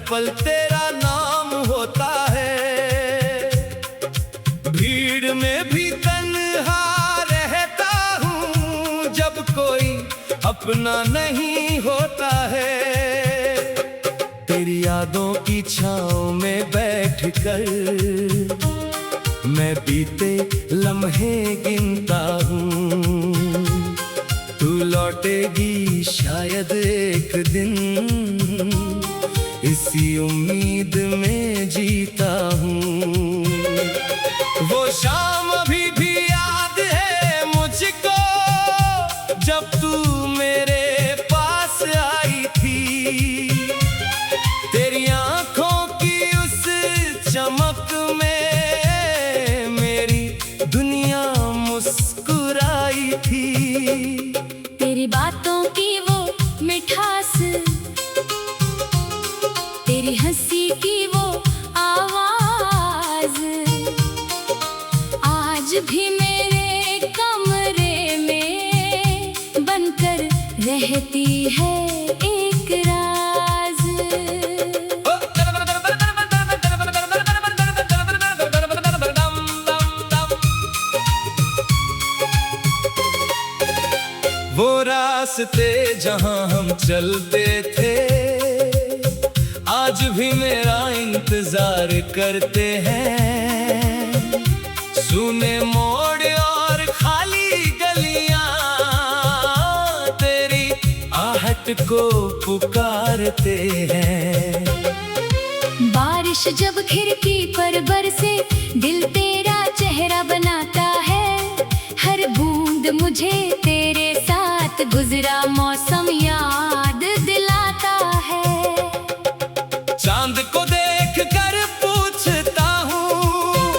पल तेरा नाम होता है। भीड़ में भी तन्हा रहता हूँ जब कोई अपना नहीं होता है। तेरी यादों की छाँव में बैठकर मैं बीते लम्हे गिनता हूँ। तू लौटेगी शायद एक दिन, इसी उम्मीद में जीता हूँ। वो शाम अभी भी याद है मुझको जब तू मेरे पास आई थी। तेरी आंखों की उस चमक में मेरी दुनिया मुस्कुराई थी। तेरी बातों की वो मिठास, तेरी हंसी की वो आवाज आज भी मेरे कमरे में बनकर रहती है एक राज। वो रास्ते जहां हम चलते थे आज भी मेरा इंतजार करते हैं। सूने मोड़ और खाली गलियां तेरी आहट को पुकारते हैं। बारिश जब खिड़की पर बरसे दिल तेरा चेहरा बनाता है। हर बूंद मुझे तेरे साथ गुजरा मौसम याद दिलाता है। चांद को देख कर पूछता हूँ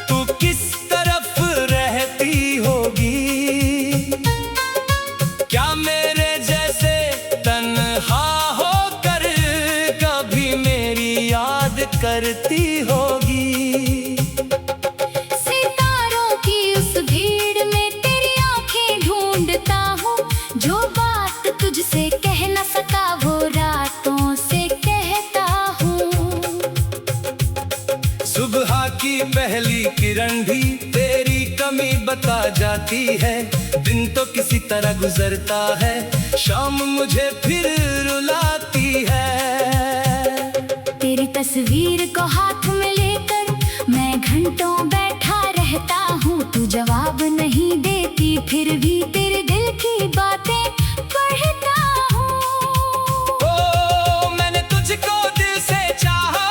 तू किस तरफ रहती होगी। क्या मेरे जैसे तन्हा होकर कभी मेरी याद करती होगी। सितारों की उस भीड़ में तेरी आंखें ढूंढता हूँ। जो बात तुझसे कह न सका वो रातों से कहता हूँ। सुबह की पहली किरण भी तेरी कमी बता जाती है। दिन तो किसी तरह गुजरता है, शाम मुझे फिर रुलाती है। तेरी तस्वीर को हाथ में लेकर मैं घंटों बैठा रहता हूँ। तू जवाब नहीं देती फिर भी तेरे दिल की बातें पढ़ता हूँ। ओ मैंने तुझको दिल से चाहा,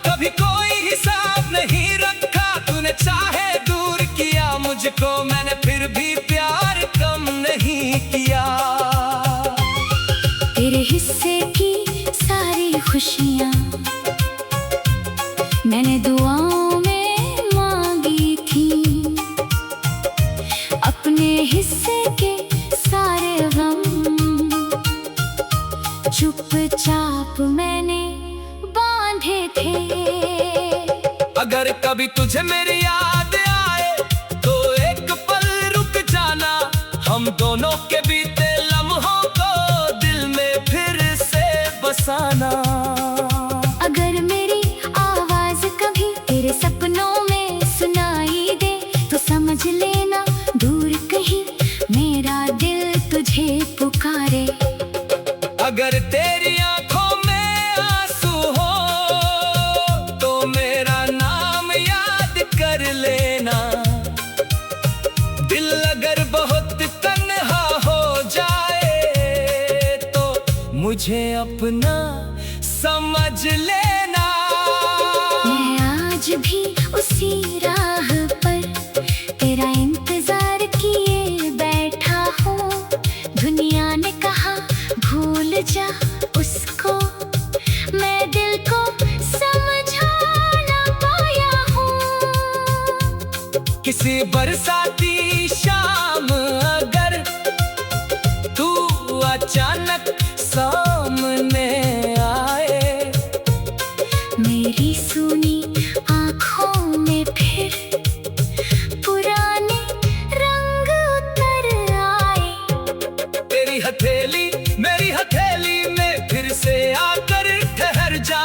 कभी कोई हिसाब नहीं रखा। तूने चाहे दूर किया मुझको, मैंने फिर भी प्यार कम नहीं किया। तेरे हिस्से की सारी खुशियाँ मैंने दुआओं में मांगी थी। अपने हिस्से के सारे गम चुपचाप मैंने बांधे थे। अगर कभी तुझे मेरी याद आए तो एक पल रुक जाना। हम दोनों के बीते लम्हों को दिल में फिर से बसाना। अगर मेरी आवाज कभी तेरे सपनों में सुनाई दे तो समझ लेना दूर कहीं मेरा दिल तुझे पुकारे। अगर तेरी आंखों में आंसू हो तो मेरा नाम याद कर लेना। दिल अगर बहुत तन्हा हो जाए तो मुझे अपना समझ लेना। मैं आज भी उसी राह पर तेरा इंतजार किए बैठा हूँ। दुनिया ने कहा भूल जा उसको, मैं दिल को समझा ना पाया हूँ। किसी बरसाती शाम अगर तू अचानक सामने आए, मेरी सुनी आँखों में फिर पुराने रंग उतर आए। तेरी हथेली मेरी हथेली में फिर से आकर ठहर जा।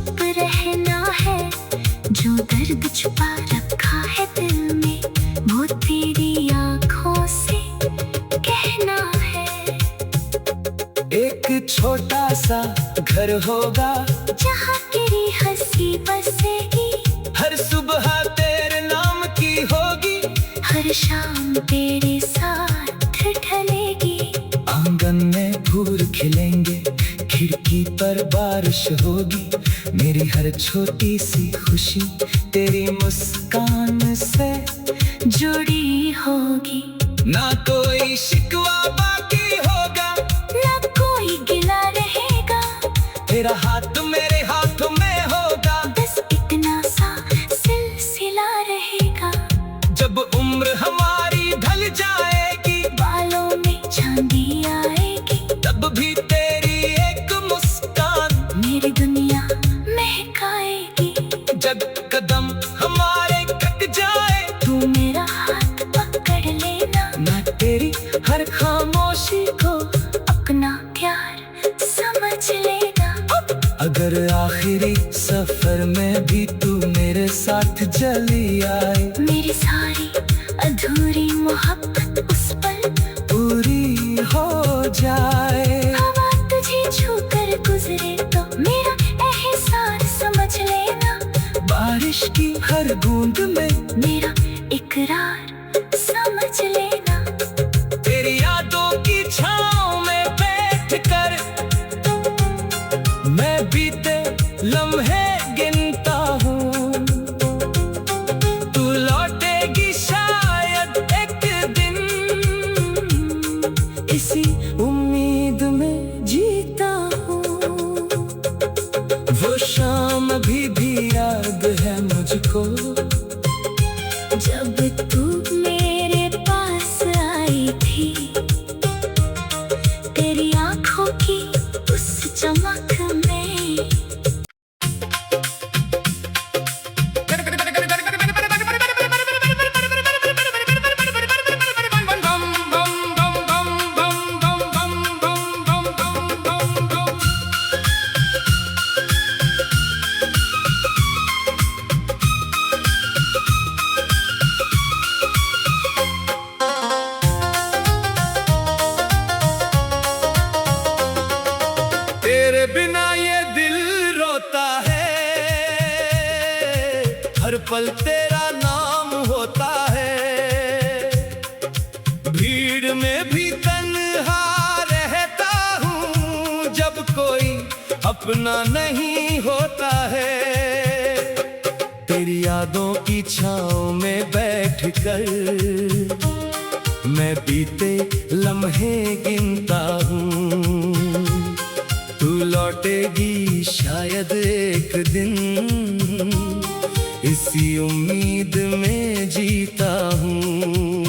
चुप रहना है, जो दर्द छुपा रखा है दिल में वो तेरी आंखों से कहना है। एक छोटा सा घर होगा जहाँ तेरी हंसी बसेगी, हर सुबह तेरे नाम की होगी, हर शाम तेरे साथ ढलेगी। आंगन में फूल खिलेंगे, खिड़की पर बारिश होगी, मेरी हर छोटी सी खुशी तेरी मुस्कान से जुड़ी होगी। ना कोई शिकवा बाकी होगा, ना कोई गिला रहेगा, तेरा हाथ मेरे हाथ में होगा, बस इतना सा सिलसिला रहेगा। जब उम्र हमारी ढल जाएगी, बालों में चांदी आएगी, तब भी तेरी एक मुस्कान मेरी दुनिया महकाएगी। जब कदम हमारे कट जाए, तू मेरा हाथ पकड़ लेना, मैं तेरी हर खामोशी को अपना प्यार समझ लेना। अगर आखिरी सफर में भी तू मेरे साथ चली आए, मेरी सारी अधूरी मोहब्बत उस पल पूरी हो जाए। हवा तुझे छूकर गुजरे तो मेरा एहसास समझ लेना, बारिश की हर बूंद में मेरा इकरार समझ लेना। तेरी यादों की छाँव में बैठ कर मैं बीते लम्हे गिनता हूँ, तू लौटेगी शायद एक दिन, इसी उम्मीद में जीता हूँ। वो शाम अभी भी याद है मुझको, जब तू मेरे पास आई थी, तेरी आंखों की उस चमक में। तेरे बिना ये दिल रोता है, हर पल तेरा नाम होता है, भीड़ में भी तन्हा रहता हूँ, जब कोई अपना नहीं होता है। तेरी यादों की छाँव में बैठकर मैं बीते लम्हे गिनता हूँ, तू लौटेगी शायद एक दिन, इसी उम्मीद में जीता हूँ।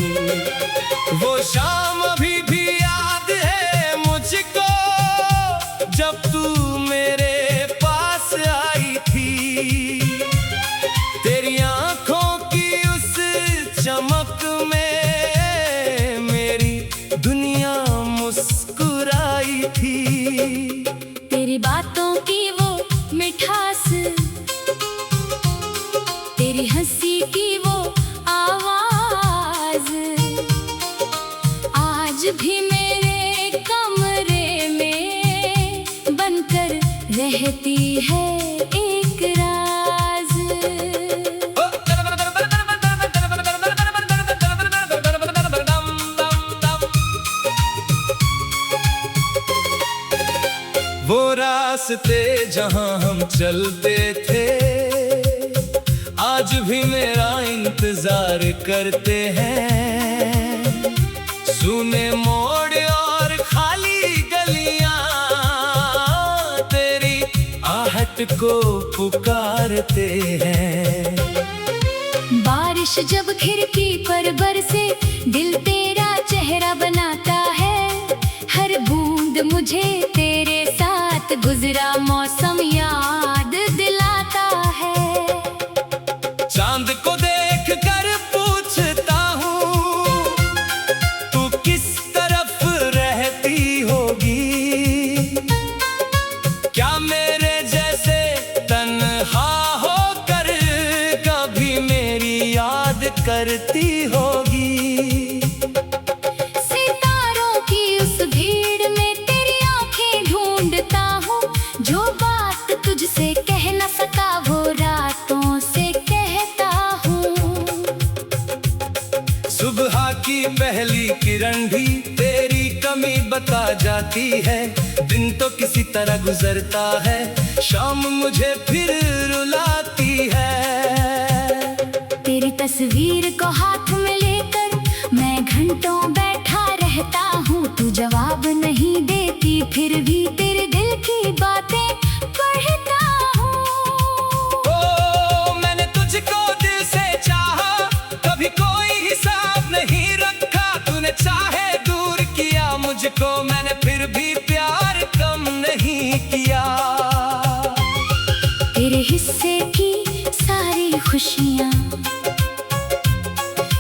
वो शाम अभी भी याद है मुझको, जब तू मेरे पास आई थी, तेरी आंखों की उस चमक में मेरी दुनिया मुस्कुराई थी। तेरी बातों की वो मिठास, तेरी हंसी की वो आवाज, आज भी मेरे कमरे में बनकर रहती है एक राज। वो रास्ते जहां हम चलते थे, आज भी मेरा इंतजार करते हैं, सुने मोड़ और खाली गलियां तेरी आहट को पुकारते हैं। बारिश जब खिड़की पर बरसे, दिल तेरा चेहरा बनाता है, हर बूंद मुझे तेरे साथ गुजरा मौसम याद दिलाता है। चांद को देख कर पूछता हूँ, तू किस तरफ रहती होगी, क्या मेरे जैसे तन आ जाती है। दिन तो किसी तरह गुजरता है, शाम मुझे फिर रुलाती है। तेरी तस्वीर को हाथ में लेकर मैं घंटों बैठा रहता हूँ। तू जवाब नहीं देती, फिर भी तेरे दिल की बातें पढ़ता हूँ। ओ मैंने तुझको दिल से चाहा, कभी कोई हिसाब नहीं रखा। तूने चाहे दूर किया मुझको, मैंने फिर भी प्यार कम नहीं किया। तेरे हिस्से की सारी खुशियाँ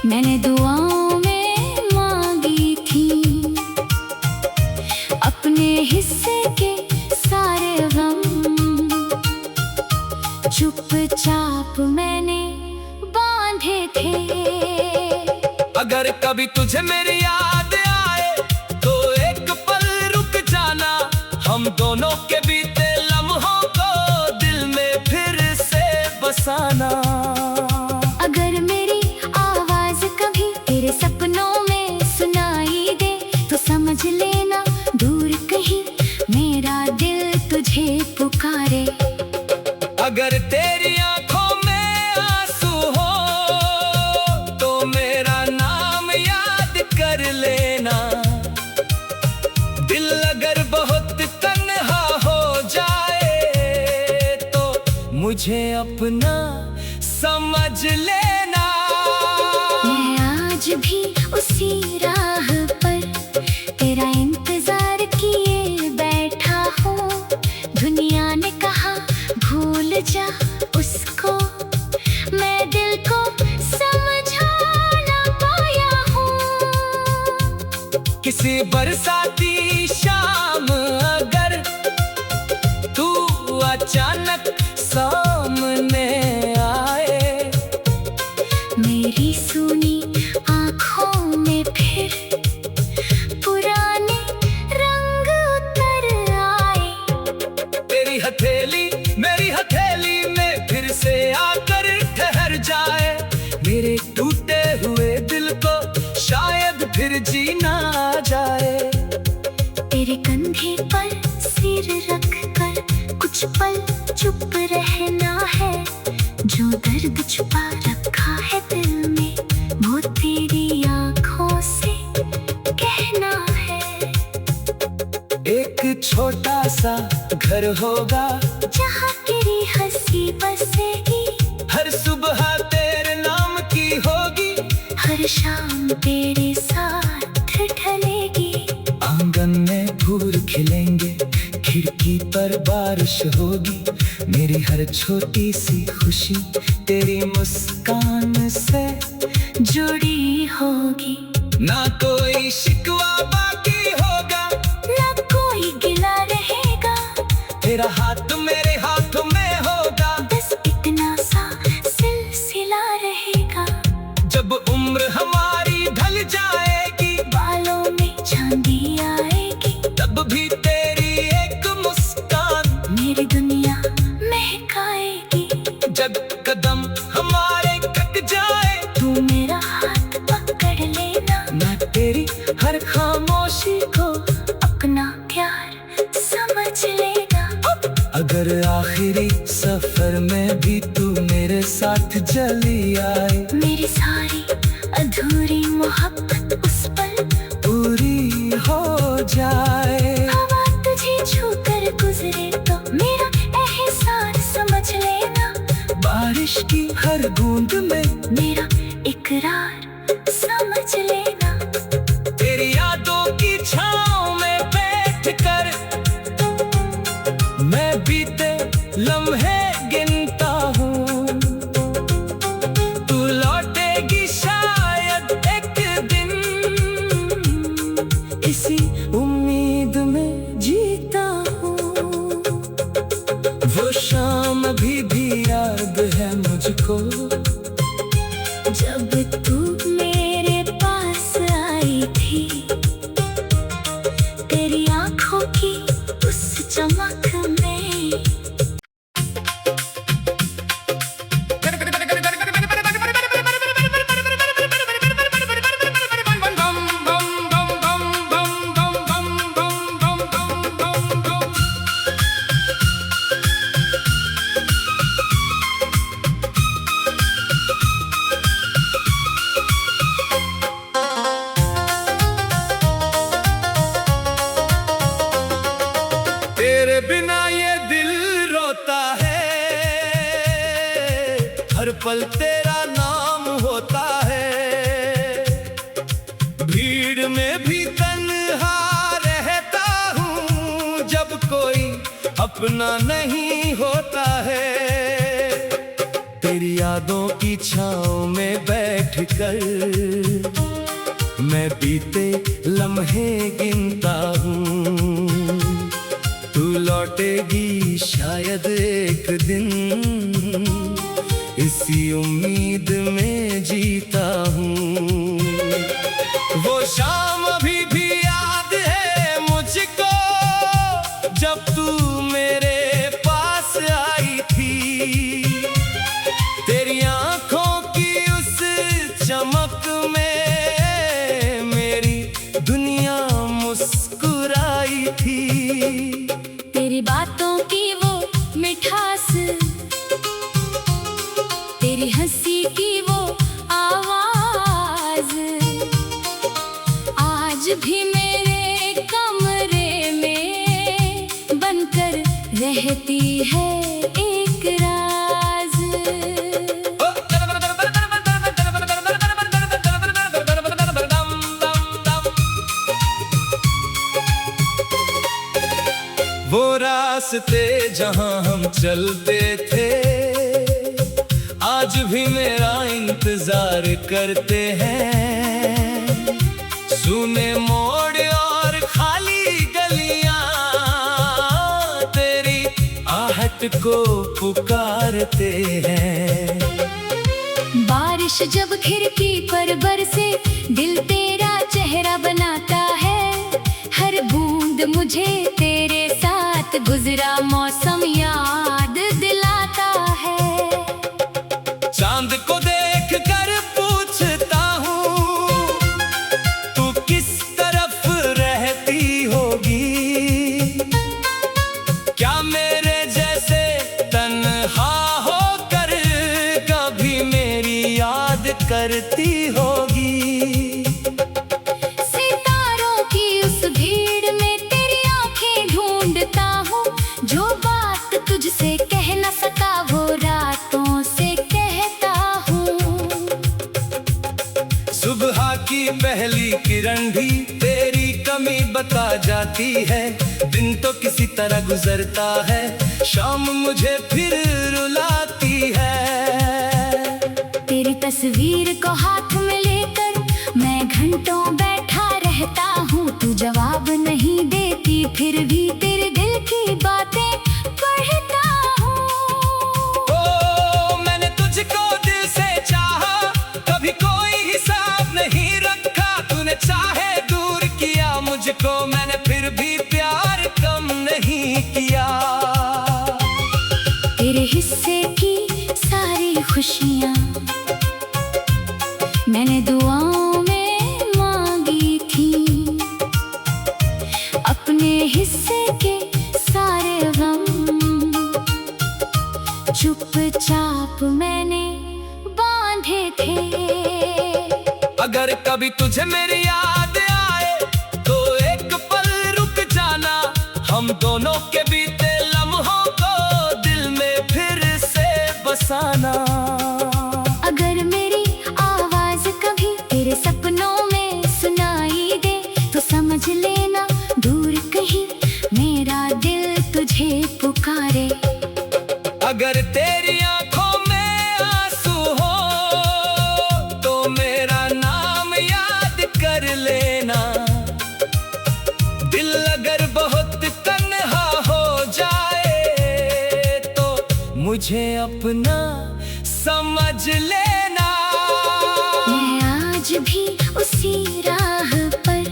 मैंने दुआओं में मांगी थी। अपने हिस्से के सारे गम चुपचाप मैंने बांधे थे। अगर कभी तुझे मेरी याद आए तो एक पल रुक जाना। हम दोनों के बीते लम्हों को दिल में फिर से बसाना। अगर मेरी आवाज कभी तेरे सपनों में सुनाई दे तो समझ लेना दूर कहीं मेरा दिल तुझे पुकारे। अगर तेरी आंखों में आंसू हो तो मेरा नाम याद कर लेना। दिल अगर बहुत तन्हा हो जाए तो मुझे अपना समझ लेना। मैं आज भी उसी राह पर तेरा इंतजार किए बैठा हूँ। दुनिया ने कहा भूल जा उसको, मैं दिल को समझा ना पाया हूँ। किसी बरसाती शाम अगर तू अचानक सामने आए, मेरी सुनी आँखों में फिर पुराने रंग उतर आए। तेरी हथेली मेरी हथेली में फिर से आकर ठहर जाए। मेरे टूटे हुए दिल को शायद फिर जीना आ जाए। तेरे कंधे पर सिर रख कर कुछ पल चुप रहना है। जो दर्द छुपा रखा है दिल में वो तेरी आँखों से कहना है। एक छोटा सा घर होगा जहाँ तेरी हंसी बसेगी, हर सुबह तेरे नाम की होगी, हर शाम तेरे साथ ढलेगी। आंगन में फूल खिलेंगे, खिड़की पर बारिश होगी। मेरी हर छोटी सी खुशी तेरी मुस्कान से जुड़ी होगी। ना कोई शिकवा बाकी होगा, ना कोई गिला रहेगा। तेरा हाथ मेरे हाथों में होगा, बस इतना सा सिलसिला रहेगा। जब उम्र हमारी ढल जाएगी, बालों में चांदी आएगी, तब भी तेरी एक मुस्कान मेरी दुनिया महकाएगी। जब कदम हमारे कट जाए, तू मेरा हाथ पकड़ लेना, मैं तेरी हर खामोशी को अपना प्यार समझ लेना। अगर आखिरी सफर में भी तू मेरे साथ चली आए, मेरी सारी अधूरी मोहब्बत उस पल पूरी हो जाए। हवा तुझे छूकर गुजरे तो मेरा एहसास समझ लेना। बारिश की हर बूंद में मेरा इकरार समझ लेना। तेरी यादों की छाँव में बैठ कर मैं बीते लम्हे गिनता हूँ। तू लौटेगी शायद एक दिन, इसी उम्मीद में जीता हूँ। वो शाम अभी भी याद है मुझको, जब तू मेरे पास आई थी, तेरी आंखों की उस चमक में पल तेरा नाम होता है। भीड़ में भी तन्हा रहता हूँ जब कोई अपना नहीं होता है। तेरी यादों की छाँव में बैठकर मैं बीते लम्हे गिनता हूँ। तू लौटेगी शायद एक दिन, इसी उम्मीद में जीता हूँ। वो शाम अभी भी याद है मुझको जब तू मेरे पास आई थी। तेरी आंखों की उस चमक में मेरी दुनिया मुस्कुराई थी। तेरी बातों की वो मिठास, तेरी हंसी की वो आवाज आज भी मेरे कमरे में बनकर रहती है एक राज। वो रास्ते जहां हम चलते थे आज भी मेरा इंतजार करते हैं। सूने मोड़ और खाली गलियां तेरी आहट को पुकारते हैं। बारिश जब खिड़की पर बरसे दिल तेरा चेहरा बनाता है। हर बूंद मुझे तेरे साथ गुजरा मौसम याद दिलाता है। चांद को देख कर पूछता हूँ तू किस तरफ रहती होगी। क्या मेरे जैसे तन्हा होकर कभी मेरी याद करती होगी। सितारों की उस भीड़ में तेरी आंखें ढूंढता हूँ। जो बात तुझसे कह न सका वो रातों से कहता हूँ। सुबह की पहली किरण भी तेरी कमी बता जाती है। दिन तो किसी तरह गुजरता है, शाम मुझे फिर रुलाती है। तेरी तस्वीर को हाथ में लेकर मैं घंटों बैठा रहता हूँ। तू जवाब नहीं देती फिर भी तेरे दिल की बातें पढ़ता हूँ। ओ मैंने तुझको दिल से चाहा, कभी कोई हिसाब नहीं रखा। तूने चाहे दूर किया मुझको, मैंने फिर भी प्यार कम नहीं किया। तेरे हिस्से की सारी खुशियाँ मैंने दुआओं में मांगी थी। अपने हिस्से के सारे गम चुपचाप मैंने बांधे थे। अगर कभी तुझे मेरी याद आए तो एक पल रुक जाना। हम दोनों के बीते लम्हों को दिल में फिर से बसाना। अगर मेरी आवाज कभी तेरे सपनों में सुनाई दे तो समझ लेना दूर कहीं मेरा दिल तुझे पुकारे। अगर तेरी आंखों में आंसू हो तो मेरा नाम याद कर लेना। दिल अगर बहुत तन्हा हो जाए तो मुझे अपना समझ लेना। मैं आज भी उसी राह पर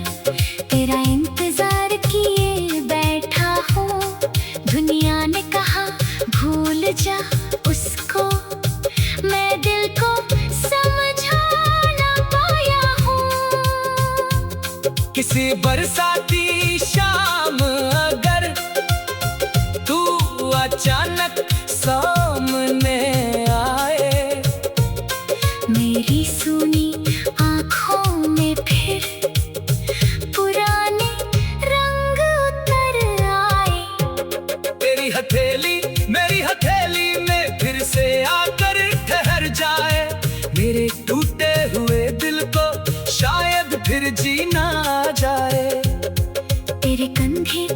तेरा इंतजार किए बैठा हूँ। दुनिया ने कहा भूल जा उसको, मैं दिल को समझा ना पाया हूँ। किसी बरसाती शाम अगर तू अचानक सामने आए, मेरी सुनी आँखों में फिर पुराने रंग उतर आए। तेरी हथेली मेरी हथेली में फिर से आकर ठहर जा।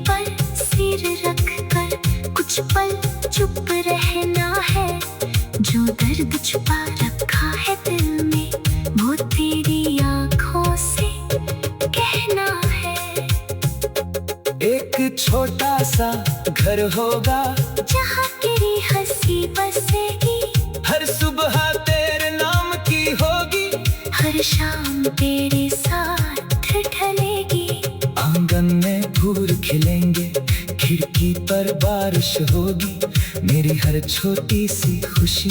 पर सिर रख कर कुछ पल चुप रहना है। जो दर्द छुपा रखा है दिल में वो तेरी आंखों से कहना है। एक छोटा सा घर होगा जहाँ तेरी हंसी बसेगी, हर सुबह तेरे नाम की होगी, हर शाम तेरे साथ ढलेगी। आंगन में फूल खिलेंगे, खिड़की पर बारिश होगी, मेरी हर छोटी सी खुशी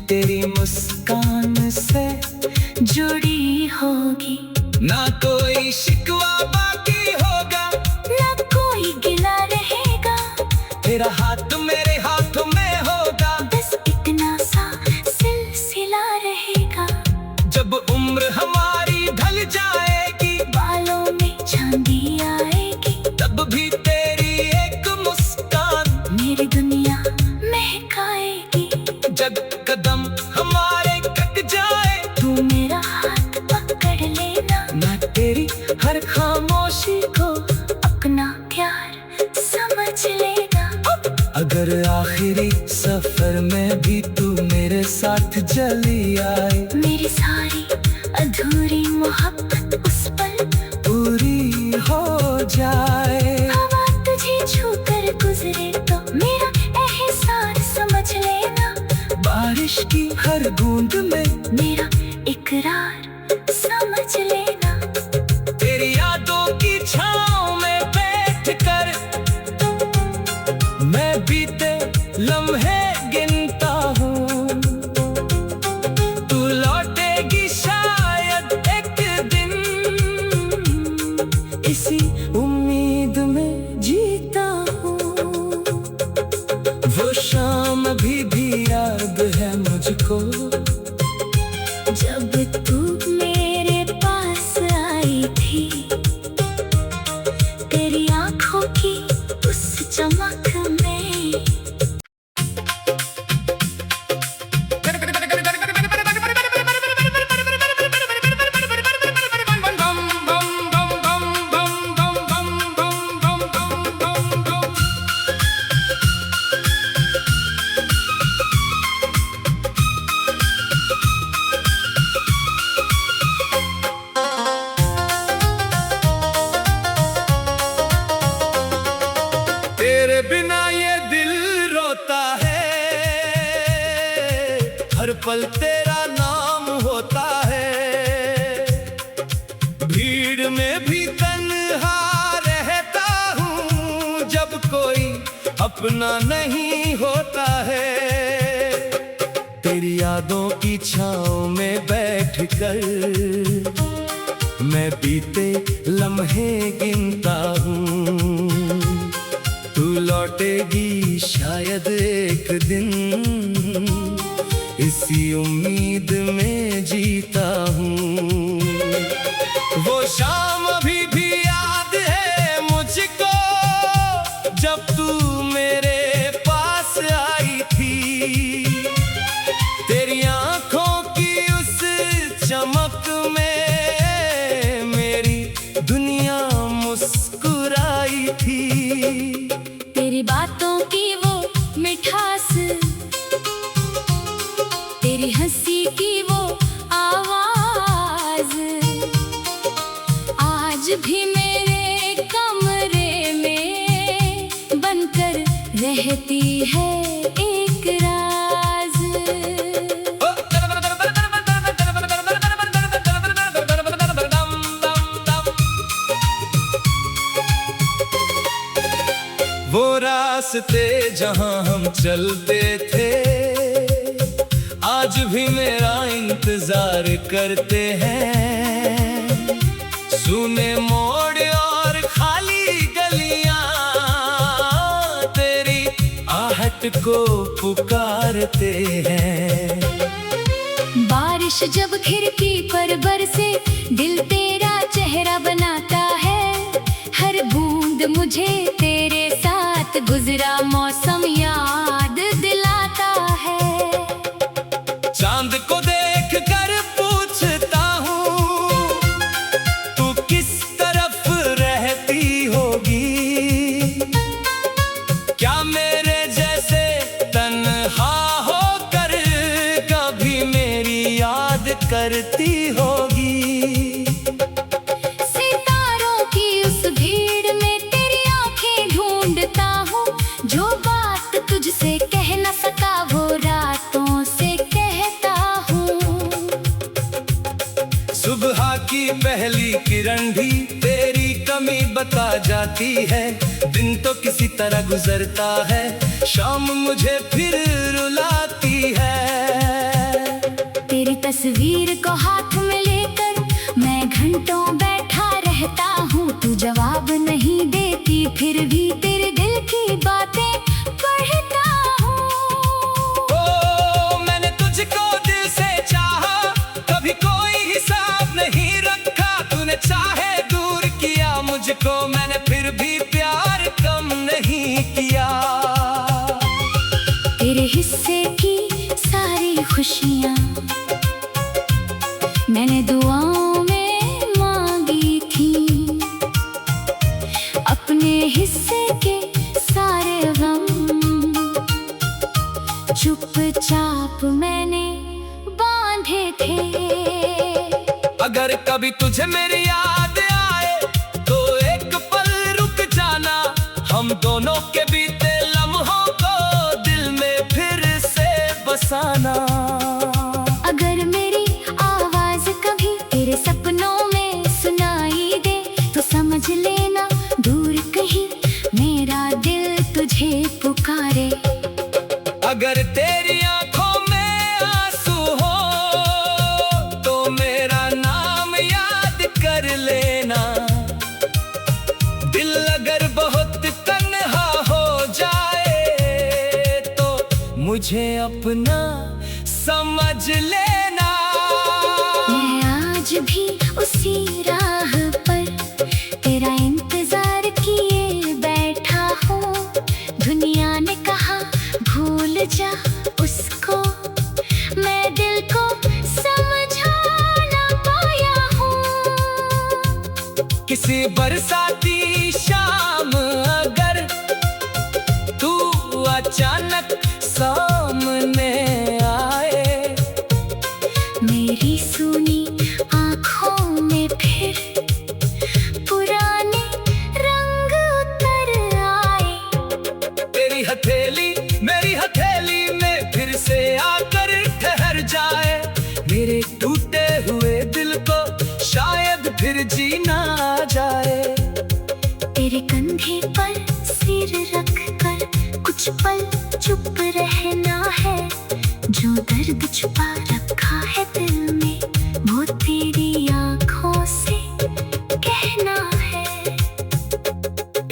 तेरी मुस्कान से जुड़ी होगी। ना कोई शिकवा बाकी होगा, ना कोई गिला रहेगा, तेरा हाथ मेरे हाथों में होगा, बस इतना सा सिलसिला रहेगा। जब उम्र हमारी ढल जाएगी, बालों में चांदी आएगी, तब भी तेरी एक मुस्कान मेरी दुनिया महकाएगी। जब कदम हमारे कट जाए, तू मेरा हाथ पकड़ लेना, ना तेरी हर खामोशी को अपना प्यार समझ लेना। अगर आखिरी सफर में भी तू मेरे साथ चली आए, मेरी सारी अधूरी मोहब्बत उस पल पूरी हो जाए। हवा तुझे छूकर गुजरे तो मेरा एहसास समझ लेना, बारिश की हर बूंद में मेरा इकरार समझ लेना। तेरी यादों की छाँव में बैठ कर मैं बीते लम्हे गिनता हूँ, तू लौटेगी शायद एक दिन, इसी उम्मीद में जीता हूँ। वो शाम अभी भी याद है मुझको, जब तू मेरे पास आई थी, तेरी आंखों की उस चमक में तेरे बिना ये दिल रोता है, हर पल तेरा नाम होता है, भीड़ में भी तन्हा रहता हूँ, जब कोई अपना नहीं होता है। तेरी यादों की छाँव में बैठ कर मैं बीते लम्हे गिनता हूँ, तू लौटेगी शायद एक दिन, इसी उम्मीद में जीता हूँ। वो शाम अभी भी याद है मुझको, जब तू मेरे पास आई थी, तेरी आंखों की उस चमक में मेरी दुनिया मुस्कुराई थी। तेरी बातों की वो मिठास, तेरी हंसी की वो आवाज, आज भी मेरे कमरे में बनकर रहती है एक राज। वो रास्ते जहां हम चलते थे, आज भी मेरा इंतजार करते हैं, सूने मोड़ और खाली गलियां तेरी आहट को पुकारते हैं। बारिश जब खिड़की पर बरसे, दिल तेरा चेहरा बनाता है, हर बूंद मुझे तेरे साथ गुजरा मौसम याद दिलाता है। चांद को देख कर पूछता हूँ, तू किस तरफ रहती होगी, गुजरती होगी। सितारों की उस भीड़ में तेरी आंखें ढूंढता हूँ, जो बात तुझसे कह न सका वो रातों से कहता हूँ। सुबह की पहली किरण भी तेरी कमी बता जाती है। दिन तो किसी तरह गुजरता है, शाम मुझे फिर रुलाती है। तेरी तस्वीर को हाथ में लेकर मैं घंटों बैठा रहता हूँ। तू जवाब नहीं देती, फिर भी तेरे दिल की बातें पढ़ता हूँ। ओ मैंने तुझको दिल से चाहा, कभी कोई हिसाब नहीं रखा। तूने चाहे दूर किया मुझको, मैंने फिर भी प्यार कम नहीं किया। तेरे हिस्से की सारी खुशियाँ मैंने दुआओं में मांगी थी। अपने हिस्से के सारे गम चुपचाप मैंने बांधे थे। अगर कभी तुझे मेरी याद आए तो एक पल रुक जाना। हम दोनों के बीते लम्हों को दिल में फिर से बसाना। अगर मेरी आवाज कभी तेरे सपनों में सुनाई दे तो समझ लेना दूर कहीं मेरा दिल तुझे पुकारे। अगर तेरी आंखों में आंसू हो तो मेरा नाम याद कर लेना। दिल अगर बहुत तन्हा हो जाए तो मुझे अपना समझ लेना। मैं आज भी उसी राह पर तेरा इंतजार किए बैठा हूँ। दुनिया ने कहा भूल जा उसको, मैं दिल को समझा ना पाया हूँ। किसी बरसाती शाम अगर तू अचानक सामने आए, मेरी सुनी आँखों में फिर पुराने रंग उतर आए। तेरी हथेली मेरी हथेली में फिर से आकर ठहर जाए। मेरे टूटे हुए दिल को शायद फिर जीना आ जाए। तेरे कंधे पर सिर रख कर कुछ पल चुप रहना है। जो दर्द छुपा रखा है दिल में वो तेरी आँखों से कहना है।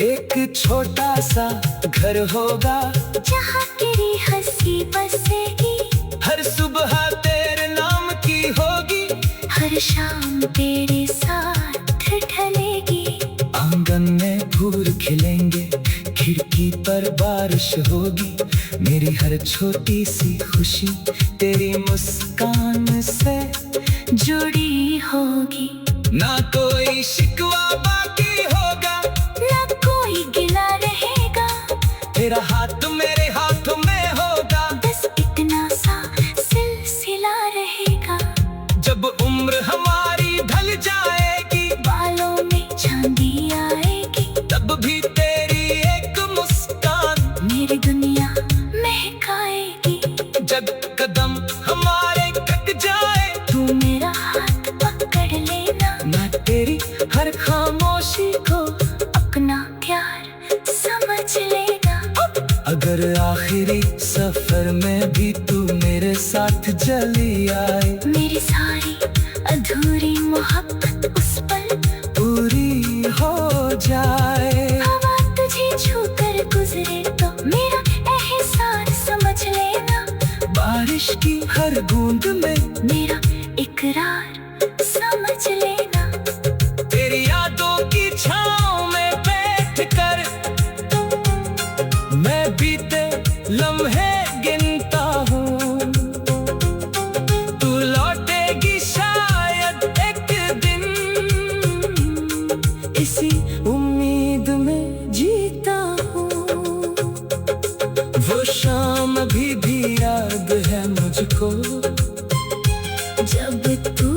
एक छोटा सा घर होगा जहाँ तेरी हंसी बसेगी, हर सुबह तेरे नाम की होगी, हर शाम तेरे साथ ढलेगी। आंगन में फूल खिलेंगे, खिड़की पर बारिश होगी। मेरी हर छोटी सी खुशी तेरी मुस्कान से जुड़ी होगी। ना कोई शिकवा बाकी होगा, ना कोई गिला रहेगा। तेरा हाथ मेरे हाथ में होगा, बस इतना सा सिलसिला रहेगा। जब उम्र हमारी ढल जाएगी, बालों में चांदी आएगी, तब भी तेरी एक मुस्कान मेरी दुनिया महकाएगी। जब कदम हमारे कट जाए, तू मेरा हाथ पकड़ लेना, मैं तेरी हर खामोशी को अपना प्यार समझ लेना। अगर आखिरी सफर में भी तू मेरे साथ चली आए, मेरी सारी अधूरी मोहब्बत उस पल पूरी हो जाए। हवा तुझे छूकर गुजरे तो मेरा एहसास समझ लेना। बारिश की हर बूंद में मेरा इकरार समझ लेना। तेरी यादों की छाँव में बैठ कर मैं बीते लम्हे गिनता हूँ। तू लौटेगी शायद एक दिन, इसी उम्मीद में जीता हूँ। वो शाम अभी भी याद है मुझको, जब तू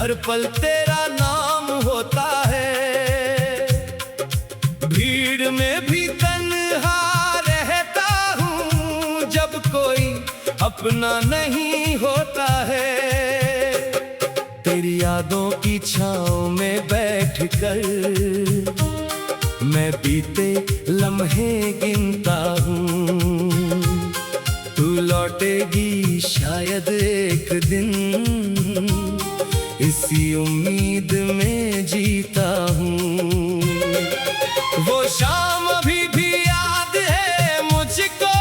हर पल तेरा नाम होता है। भीड़ में भी तन्हा रहता हूँ जब कोई अपना नहीं होता है। तेरी यादों की छाँव में बैठकर मैं बीते लम्हे गिनता हूँ। तू लौटेगी शायद एक दिन, इसी उम्मीद में जीता हूँ। वो शाम अभी भी याद है मुझको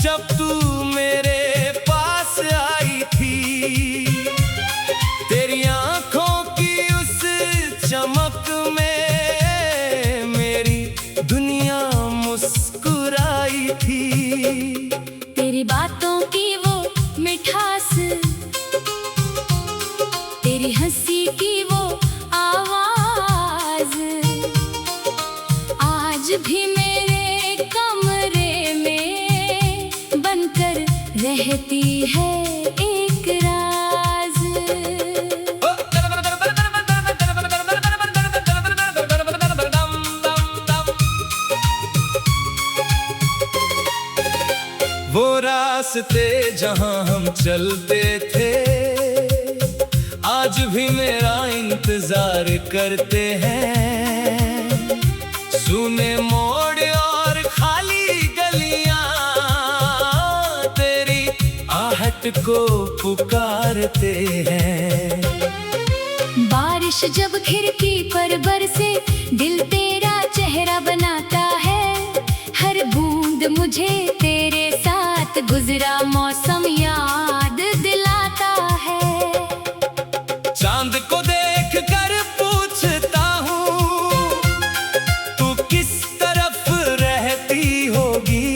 जब तू मेरे पास आई थी। तेरी आंखों की उस चमक में मेरी दुनिया मुस्कुराई थी। तेरी बातों की वो मिठास, तेरी हंसी की वो आवाज आज भी मेरे कमरे में बनकर रहती है एक राज। वो रास्ते जहां हम चलते थे आज भी मेरा इंतजार करते हैं। सूने मोड़ और खाली गलियां तेरी आहट को पुकारते हैं। बारिश जब खिड़की पर बरसे दिल तेरा चेहरा बनाता है। हर बूंद मुझे तेरे साथ गुजरा मौसम याद दिलाता है। चांद को देख कर पूछता हूँ तू किस तरफ रहती होगी।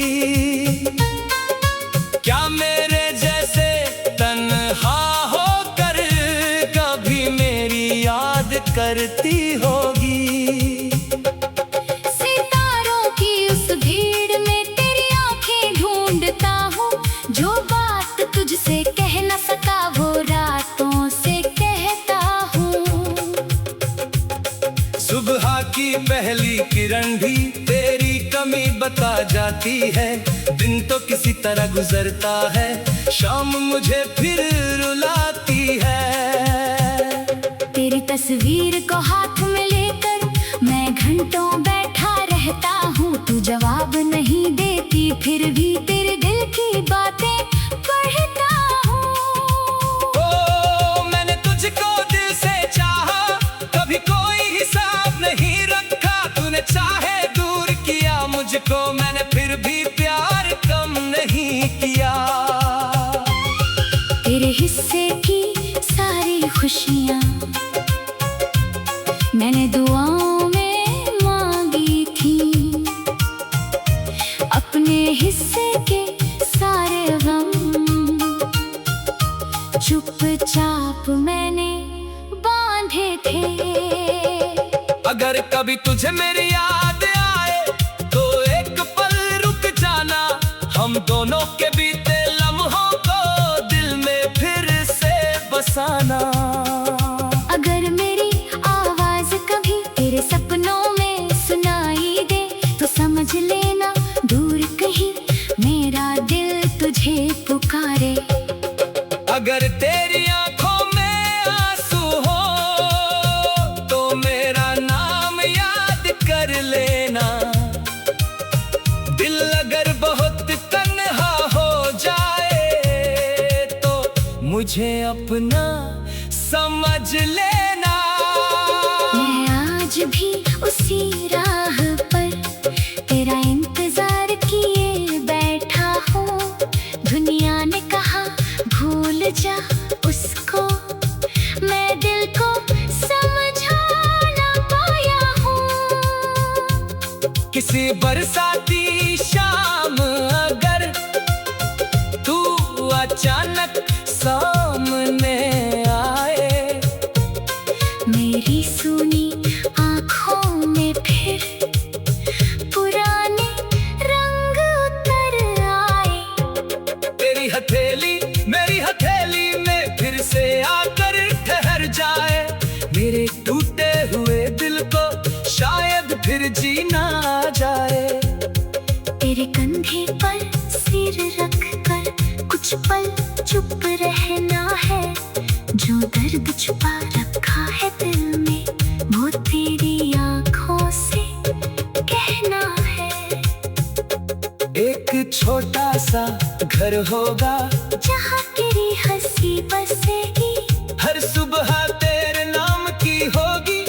क्या मेरे जैसे तन्हा होकर कभी मेरी याद करती होगी। सितारों की उस भीड़ में तेरी आंखें ढूंढता हूँ। जो बात तुझसे कह न सका वो रातों से कहता हूँ। सुबह की पहली किरण भी तेरी कमी बता जाती है। दिन तो किसी तरह गुजरता है, शाम मुझे फिर रुलाती है। तेरी तस्वीर को हाथ में लेकर मैं घंटों बैठा रहता हूँ। तू जवाब नहीं देती फिर भी तेरे दिल की बातें पढ़ता हूँ। ओ मैंने तुझको दिल से चाहा, कभी कोई हिसाब नहीं रखा। तूने चाहे दूर किया मुझको, मैंने फिर भी प्यार कम नहीं किया। तेरे हिस्से की सारी खुशियाँ मैंने दुआओं में मांगी थी। अपने हिस्से के सारे गम चुपचाप मैंने बांधे थे। अगर कभी तुझे मेरी याद आए तो एक पल रुक जाना। हम दोनों के बीते लम्हों को दिल में फिर से बसाना। अगर मेरी आवाज कभी तेरे सपनों में सुनाई दे तो समझ लेना दूर कहीं मेरा दिल तुझे पुकारे। अगर तेरी आंखों में आंसू हो तो मेरा नाम याद कर लेना। दिल अगर बहुत तन्हा हो जाए तो मुझे अपना समझ लेना। मैं आज भी उसी राह पर तेरा इंतजार किए बैठा हूँ। दुनिया ने कहा भूल जा उसको, मैं दिल को समझा ना पाया हूँ। किसी बरसाती शाम अगर तू अचानक सामने आए, मेरी सुनी आँखों में फिर पुराने रंग उतर आए। तेरी हथेली मेरी हथेली में फिर से आकर ठहर चुप रहना है, जो दर्द छुपा रखा है दिल में वो तेरी आंखों से कहना है। एक छोटा सा घर होगा जहाँ तेरी हंसी बसेगी, हर सुबह तेरे नाम की होगी,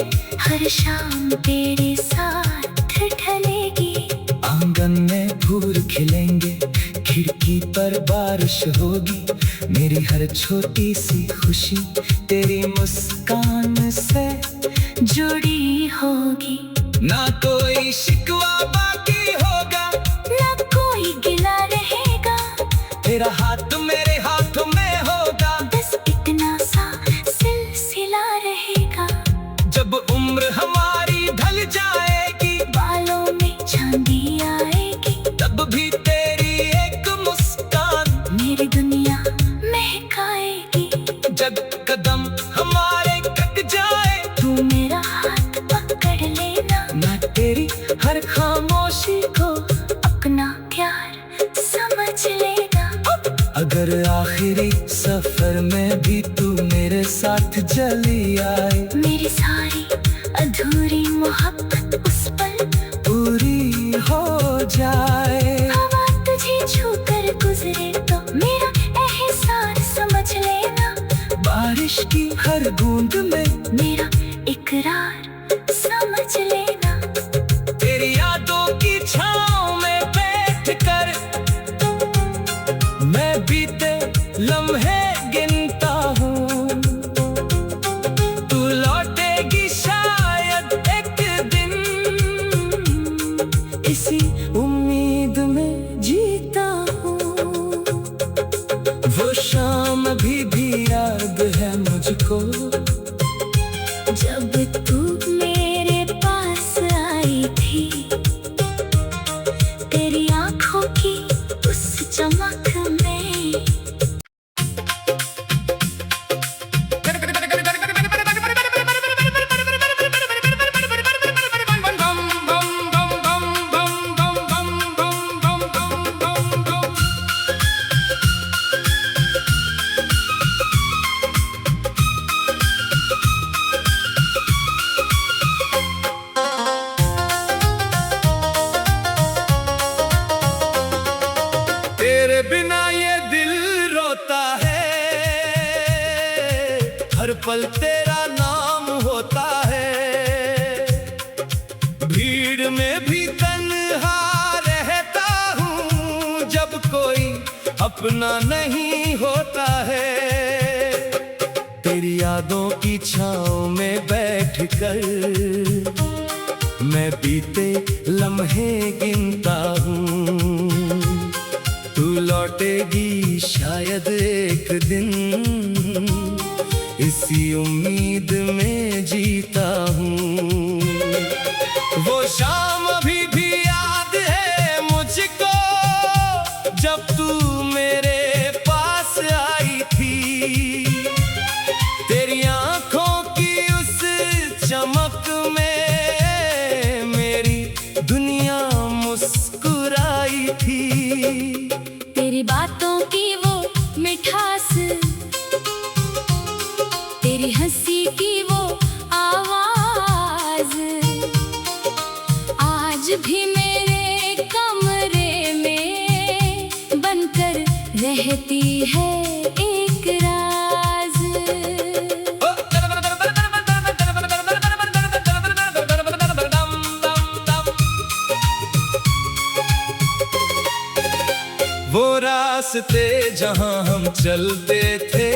हर शाम तेरे साथ ढलेगी। आंगन में फूल खिलेंगे, खिड़की पर बारिश होगी, मेरी हर छोटी सी खुशी तेरी मुस्कान से जुड़ी होगी। ना कोई शिकवा बाकी होगा, ना कोई गिला रहेगा, तेरा हाथ मेरे हाथों में होगा, बस इतना सा सिलसिला रहेगा। जब उम्र हमारी ढल जाएगी, बालों में चांदी आएगी, तब भी तेरी एक मुस्कान मेरी दुनिया महकाएगी। जब कदम हमारे कट जाए, तू मेरा हाथ पकड़ लेना, मैं तेरी हर खामोशी को अपना प्यार समझ लेना। अगर आखिरी सफर में भी तू मेरे साथ चली आए, मेरी सारी अधूरी मोहब्बत उस पल पूरी हो जाए। हवा तुझे छूकर गुजरे तो मेरा एहसास समझ लेना, बारिश की हर बूंद में मेरा इकरार समझ लेना। तेरी यादों की छाँव में बैठ कर मैं बीते लम्हे गिनता हूँ, तू लौटेगी शायद एक दिन, इसी उम्मीद में जीता हूँ। वो शाम अभी भी याद है मुझको, जब तू मेरे पास आई थी, तेरी आंखों की उस चमक में। तेरे बिना ये दिल रोता है, हर पल तेरा नाम होता है, भीड़ में भी तन्हा रहता हूँ, जब कोई अपना नहीं होता है। तेरी यादों की छाँव में बैठकर मैं बीते लम्हे गिनता हूँ, तू लौटेगी शायद एक दिन, इसी उम्मीद में जीता हूँ। वो शाम अभी भी याद है मुझको, जब तू मेरे पास आई थी, तेरी आंखों की उस चमक में मेरी दुनिया मुस्कुराई थी। तेरी बातों की वो मिठास, तेरी हंसी की वो आवाज, आज भी मेरे कमरे में बनकर रहती है एक राज। वो रास्ते जहां हम चलते थे,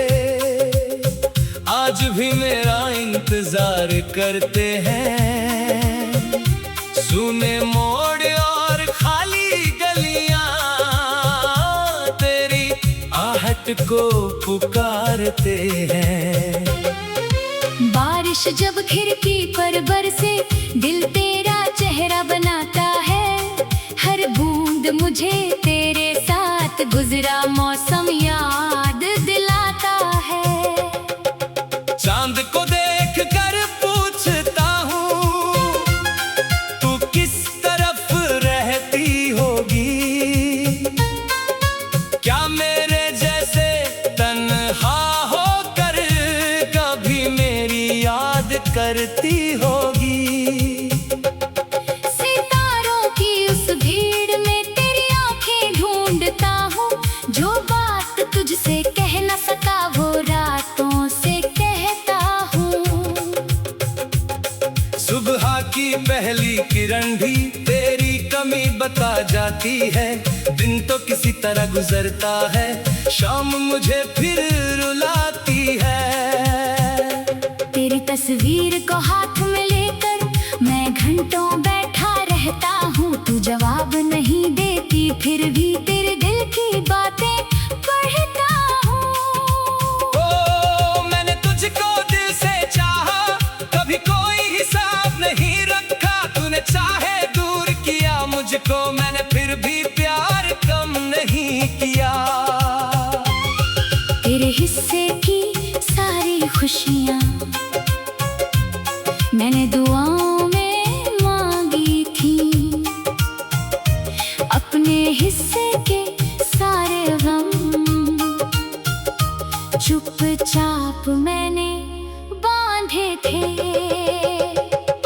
आज भी मेरा इंतजार करते हैं, सुने मोड़ और खाली गलियां तेरी आहट को पुकारते हैं। बारिश जब खिड़की पर बरसे, दिल तेरा चेहरा बनाता है, हर बूंद मुझे तेरे साथ गुजरा मौसम याद दिलाता है। चांद को देख कर पूछता हूँ, तू किस तरफ रहती होगी, क्या मेरे जैसे करती होगी। सितारों की उस भीड़ में तेरी आंखें ढूंढता हूँ, जो बात तुझसे कह न सका वो रातों से कहता हूँ। सुबह की पहली किरण भी तेरी कमी बता जाती है। दिन तो किसी तरह गुजरता है, शाम मुझे फिर रुलाती है। तेरी तस्वीर को हाथ में लेकर मैं घंटों बैठा रहता हूँ। तू जवाब नहीं देती, फिर भी तेरे दिल की बातें पढ़ता हूँ। ओ मैंने तुझको दिल से चाहा, कभी कोई हिसाब नहीं रखा। तूने चाहे दूर किया मुझको, मैंने फिर भी प्यार कम नहीं किया। तेरे हिस्से की सारी खुशियाँ मैंने दुआओं में मांगी थी। अपने हिस्से के सारे गम चुपचाप मैंने बांधे थे।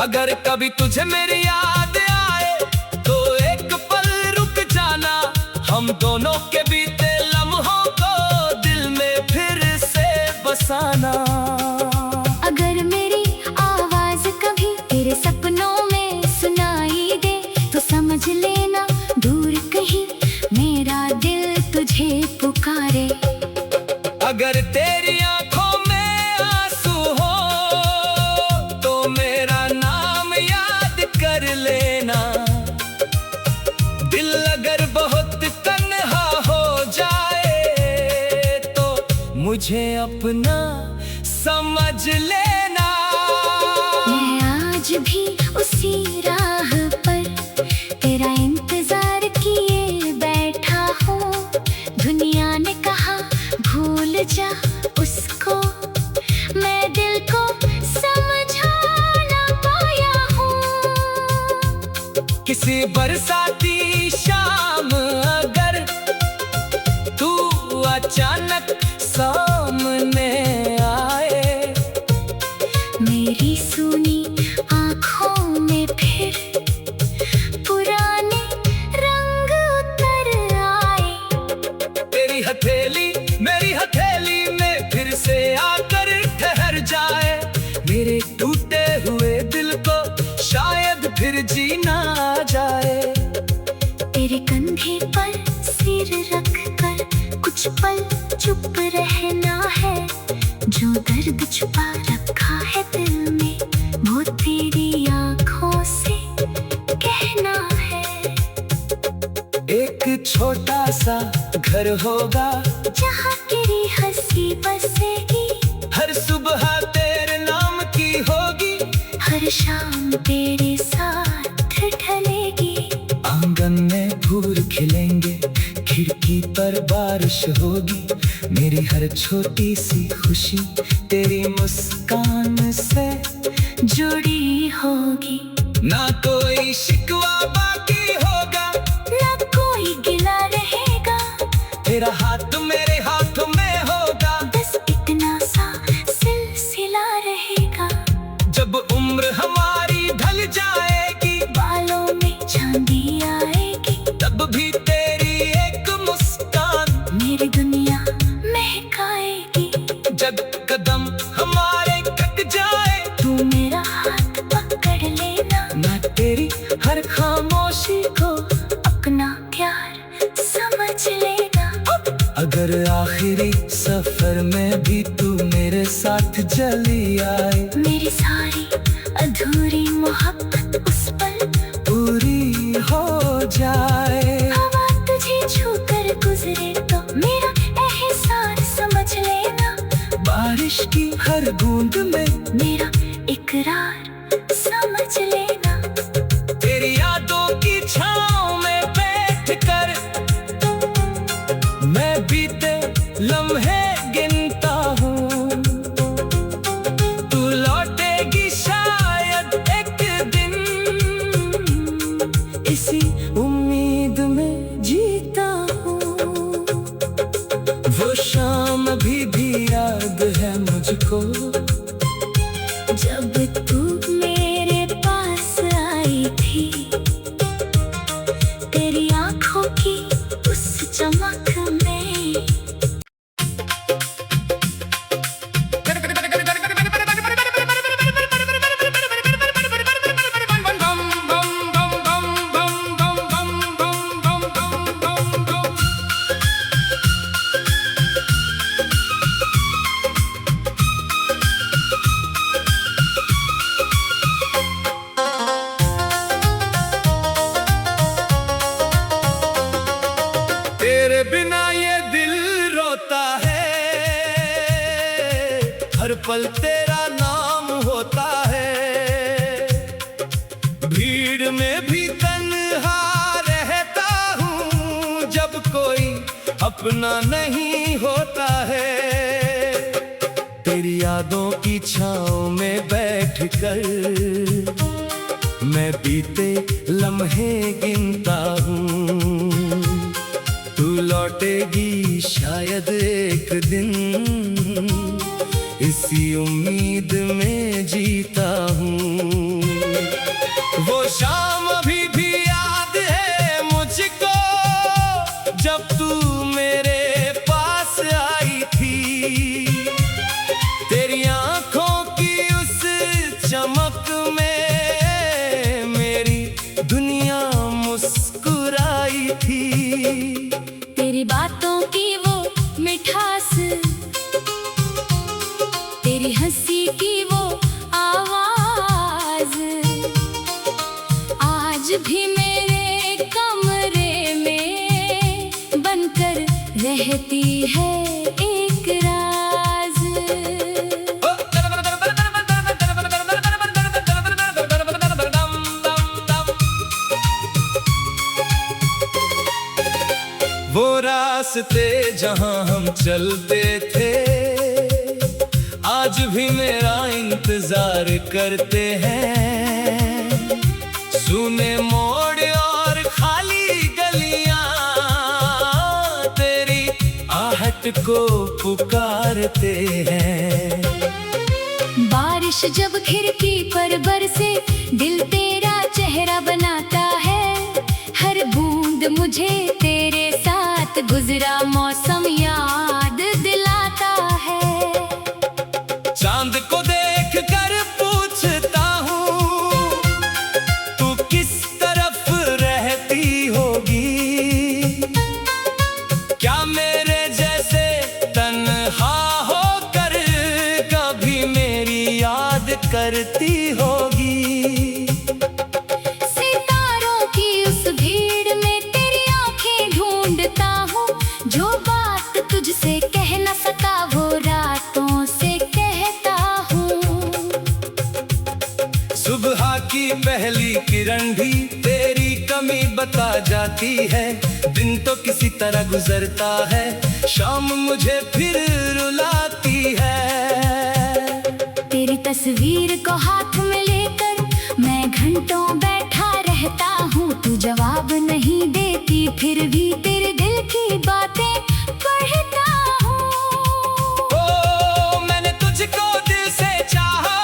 अगर कभी तुझे मेरी याद आए तो एक पल रुक जाना। हम दोनों के बीते लम्हों को दिल में फिर से बसाना। अगर मेरी आवाज कभी तेरे सपनों में सुनाई दे तो समझ लेना दूर कहीं मेरा दिल तुझे पुकारे। अगर तेरी आंखों में आंसू हो तो मेरा नाम याद कर लेना। दिल अगर बहुत तन्हा हो जाए तो मुझे अपना समझ लेना। मैं आज भी उसी राह पर तेरा इंतजार किए बैठा हूँ। दुनिया ने कहा भूल जा उसको, मैं दिल को समझा ना पाया हूँ। किसी बरसाती शाम अगर तू अचानक सामने आए, मेरी सुनी आँखों में फिर पुराने रंग उतर आए। तेरी हथेली मेरी हथेली में फिर से आकर ठहर जाए। मेरे टूटे हुए दिल को शायद फिर जीना आ जाए। तेरे कंधे पर सिर रख कर कुछ पल चुप रहना है। जो दर्द छुपा रखा है दिल में वो तेरी आँखों से कहना है। एक छोटा सा घर होगा जहाँ तेरी हंसी बसेगी, हर सुबह तेरे नाम की होगी, हर शाम तेरे साथ ढलेगी। आंगन में फूल खिलेंगे, खिड़की पर बारिश होगी। मेरी हर छोटी सी खुशी तेरी मुस्कान से जुड़ी होगी। ना कोई शिकवा बाकी होगा, ना कोई गिला रहेगा। तेरा हाथ मेरे हाथ में होगा, बस इतना सा सिलसिला रहेगा। जब उम्र हमारी ढल जाएगी, बालों में चांदी आएगी, तब भी तेरी एक मुस्कान मेरी दुनिया महकाएगी। जब कदम हमारे कट जाए, तू मेरा हाथ पकड़ लेना, मैं तेरी हर खामोशी को अपना प्यार समझ लेना। अगर आखिरी सफर में भी तू मेरे साथ चली आए, मेरी सारी अधूरी मोहब्बत उस पल पूरी हो जाए। हवा तुझे छूकर गुजरे तो मेरा एहसास समझ लेना। बारिश की हर बूंद में मेरा इकरार समझ लेना। तेरी यादों की छाँव में बैठकर मैं बीते लम्हे गिनता हूँ। तू लौटेगी शायद एक दिन, इसी उम्मीद में जीता हूँ। वो शाम अभी भी याद है मुझको, जब पल तेरा नाम होता है। भीड़ में भी तन्हा रहता हूँ जब कोई अपना नहीं होता है। तेरी यादों की छाँव में बैठकर मैं बीते लम्हे गिनता हूँ। तू लौटेगी शायद एक दिन, इसी उम्मीद में जीता हूँ। वो शाम अभी भी याद है मुझको जब तू मेरे पास आई थी। तेरी आंखों की उस चमक में मेरी दुनिया मुस्कुराई थी। तेरी बातों की वो मिठास, तेरी हंसी की वो आवाज आज भी मेरे कमरे में बनकर रहती है एक राज। वो रास्ते जहां हम चलते थे आज भी मेरा इंतजार करते हैं। सूने मोड़ और खाली गलियां तेरी आहट को पुकारते हैं। बारिश जब खिड़की पर बरसे दिल तेरा चेहरा बनाता है। हर बूंद मुझे तेरे साथ गुजरा मौसम याद दिलाता है। चांद को देख कर पूछता हूँ तू किस तरफ रहती होगी। क्या मेरे जैसे तन्हा होकर कभी मेरी याद करती होगी। सितारों की उस भीड़ में तेरी आंखें ढूंढता हूँ। जो बात तुझसे कह न सका वो रातों से कहता हूँ। सुबह की पहली किरण भी तेरी कमी बता जाती है। दिन तो किसी तरह गुजरता है, शाम मुझे फिर रुलाती है। तेरी तस्वीर को हाथ में लेकर मैं घंटों बैठा रहता हूँ। तू जवाब नहीं देती फिर भी तेरे दिल की बातें पढ़ता हूँ। ओ मैंने तुझको दिल से चाहा,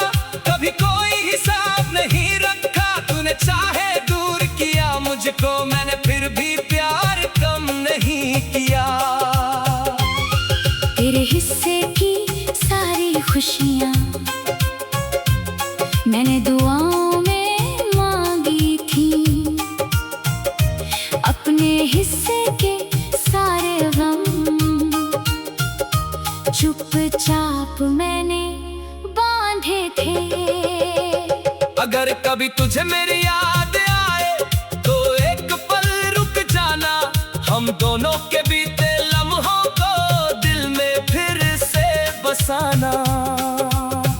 कभी कोई हिसाब नहीं रखा। तूने चाहे दूर किया मुझको, मैंने फिर भी प्यार कम नहीं किया। तेरे हिस्से की सारी खुशियाँ मैंने दुआओं में मांगी थी। अपने हिस्से के सारे गम चुपचाप मैंने बांधे थे। अगर कभी तुझे मेरी याद आए तो एक पल रुक जाना। हम दोनों के बीते लम्हों को दिल में फिर से बसाना।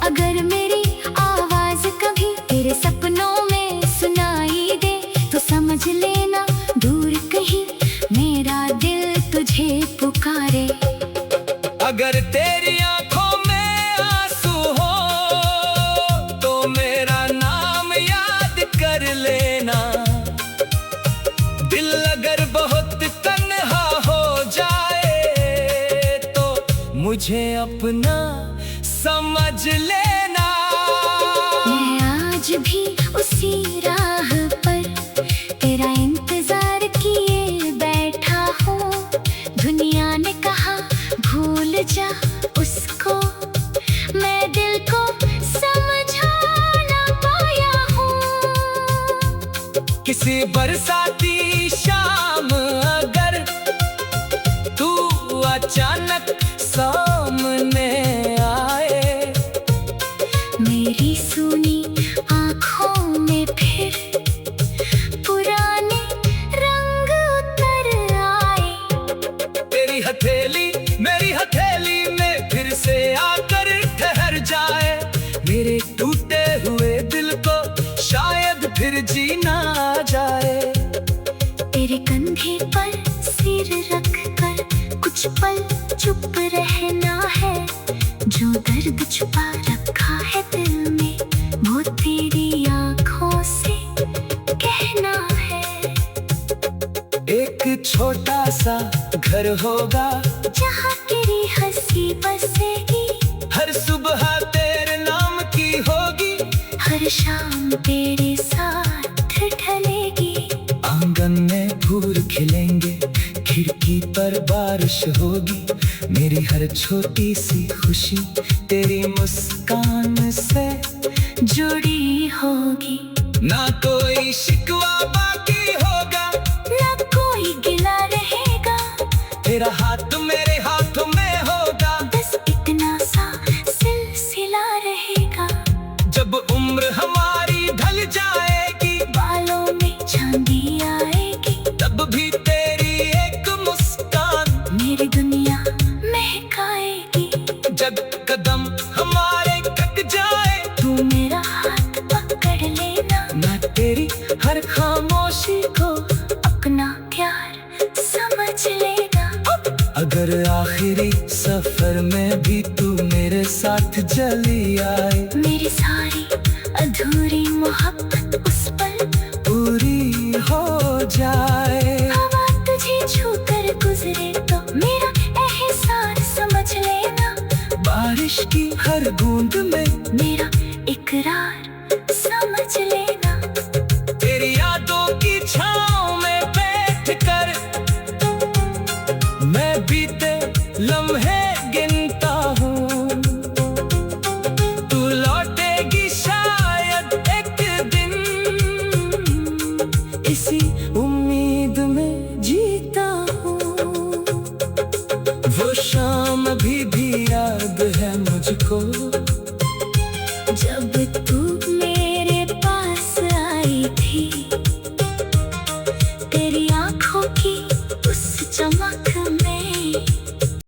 अगर मेरी आवाज कभी तेरे सपनों में सुनाई दे तो समझ लेना दूर कहीं मेरा दिल तुझे पुकारे। अगर तेरी आंखों में आंसू हो तो मेरा नाम याद कर लेना। दिल अगर बहुत तन्हा हो जाए तो मुझे अपना समझ लेना। मैं आज भी उसी राह पर तेरा इंतजार किए बैठा हूँ। दुनिया ने कहा भूल जा उसको, मैं दिल को समझा ना पाया हूँ। किसी बरसाती शाम अगर तू अचानक सामने आए, मेरी सुनी आँखों में फिर पुराने रंग उतर आए। तेरी हथेली मेरी हथेली में फिर से आकर ठहर जा। जीना जाए। तेरे कंधे पर सिर रख कर कुछ पल चुप रहना है। जो दर्द छुपा रखा है दिल में वो तेरी आंखों से कहना है। एक छोटा सा घर होगा जहाँ तेरी हंसी बसेगी। हर सुबह तेरे नाम की होगी। हर शाम तेरे साथ ढलेगी। आंगन में फूल खिलेंगे, खिड़की पर बारिश होगी। मेरी हर छोटी सी खुशी तेरी मुस्कान से जुड़ी होगी। ना कोई शिकवा बाकी होगा, ना कोई गिला रहेगा। तेरा हाथ मेरे हाथ में होगा। बस इतना सा सिलसिला रहेगा। जब उम्र हमारी ढल जाएगी, बालों में चांदी आएगी। तब भी तेरी एक मुस्कान मेरी दुनिया महकाएगी। जब कदम हमारे कट जाए, तू मेरा हाथ पकड़ लेना। मैं तेरी हर खामोशी को अपना प्यार समझ लेना। अगर आखिरी सफर में भी तू मेरे साथ चली आए, मेरी सारी अधूरी मोहब्बत उस पल पूरी हो जाए। हवा तुझे छूकर गुजरे तो मेरा एहसास समझ लेना। बारिश की हर बूंद में मेरा इकरार समझ लेना। तेरी यादों की छाँव में बैठ कर मैं बीते लम्हे गिनता हूँ। तू लौटेगी शायद एक दिन, इसी उम्मीद में जीता हूँ। वो शाम भी याद है मुझको।